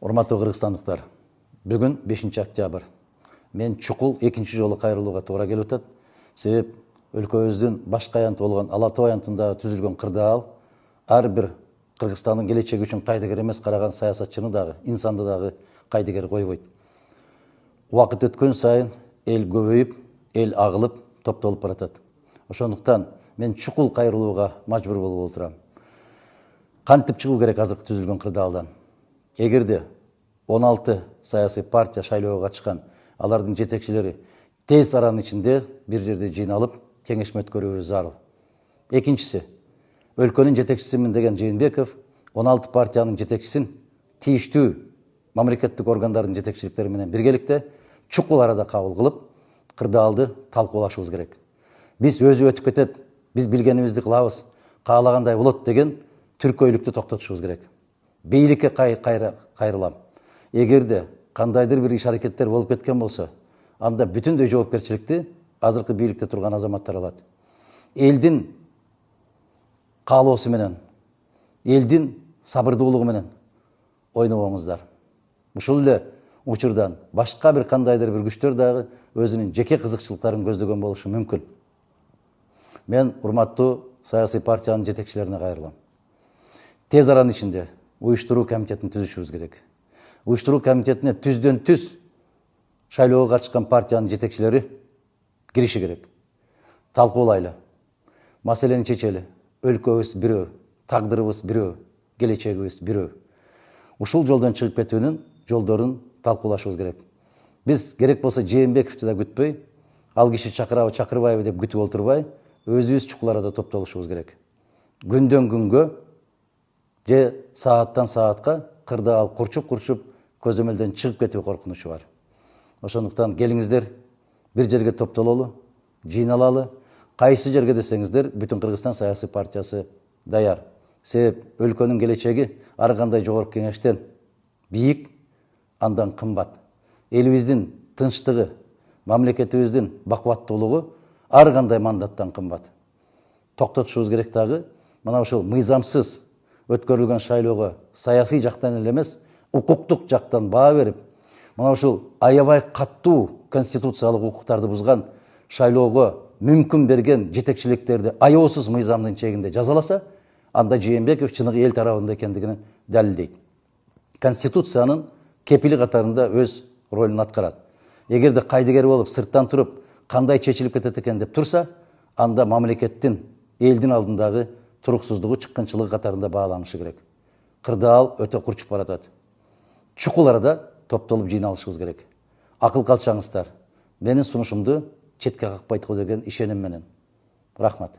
Урматтуу кыргызстандыктар, бүгүн 5 октябрь. Мен чукул экинчи жолу кайрылууга туура келип атат. Себеп өлкөбүздүн башка аянты болгон Ала Тоо аянтында түзүлгөн кырдаал ар бир Кыргызстандын келечеги үчүн кайдыгер эмес караган саясатчыны дагы, инсанды дагы кайдыгер койбойт. Убакыт өткөн сайын эл көбөйүп, эл агылып, топтолуп баратат. Ошондуктан мен чукул кайрылууга мажбур болуп отурам. Кантип чыгуу керек азыркы түзүлгөн кырдаалдан? Эгерде 16 саясий партия шайлоого катышкан, алардын жетекчилери тез аранын ичинде бир жерде жыйналып, кеңешме өткөрүүбүз зарыл. Экинчиси, өлкөнүн жетекчисимин деген Жээнбеков 16 партиянын жетекчисин тийиштүү мамлекеттик органдардын жетекчиликтери менен биргеликте чукул арада кабыл кылып, кырдаалды талкуулашыбыз керек. Биз өзү өтүп кетет, биз билгенибизди кылабыз, каалагандай болот деген түркөйлүктү токтотушубуз керек. Бийликке кайрылам. Эгерде кандайдыр бир иш аракеттер болуп кеткен болсо, анда бүтүндөй жоопкерчиликти азыркы бийликте турган азаматтар алат. Элдин каалоосу менен, элдин сабырдуулугу менен ойнобоңуздар. Ушул эле учурдан башка бир кандайдыр бир күчтөр дагы өзүнүн жеке кызыкчылыктарын көздөгөн болушу мүмкүн. Мен урматтуу саясий партиянын жетекчилерине кайрылам. Тез аранын ичинде уюштуруу комитетин түзүшүбүз керек. Уюштуруу комитетине түздөн түз шайлоого катышкан партиянын жетекчилери кириши керек. Талкуулайлы, маселени чечели. Өлкөбүз бирөө, тагдырыбыз бирөө, келечегибиз бирөө. Ушул жолдон чыгып кетүүнүн жолдорун талкуулашыбыз керек. Биз керек болсо Жээнбековду да күтпөй, ал киши чакырабы, чакырбайбы деп күтүп отурбай, өзүбүз чукул арада топтолушубуз керек. Күндөн күнгө же сааттан саатка кырдаал курчуп көзөмөлдөн чыгып кетүү коркунучу бар. Ошондуктан келиңиздер, бир жерге топтололу, жыйналалы. Кайсы жерге десеңиздер, бүтүн Кыргызстан саясий партиясы даяр. Себеп өлкөнүн келечеги ар кандай жогорку кеңештен бийик, андан кымбат. Элибиздин тынчтыгы, мамлекетибиздин бакубаттуулугу ар кандай мандаттан кымбат. Токтотушубуз керек дагы, мына ушул мыйзамсыз өткөрүлгөн шайлоого саясий жактан эле эмес, укуктук жактан баа берип, мына ушул аябай каттуу конституциялык укуктарды бузган шайлоого мүмкүн берген жетекчиликтерди аяосуз мыйзамдын чегинде жазаласа, анда Жээнбеков чыныгы эл тарабында экендигин далилдейт. Конституциянын кепили катарында өз ролун аткарат. Эгерде кайдыгер болуп, сырттан туруп, кандай чечилип кетет экен деп турса, анда мамлекеттин, элдин алдындагы туруксуздугу, чыккынчылыгы катарында бааланышы керек. Кырдаал өтө курчуп баратат. Чукул арада топтолуп жыйналышыбыз керек. Акыл калчаңыздар, менин сунушумду четке какпайт го деген ишеним менен. Рахмат.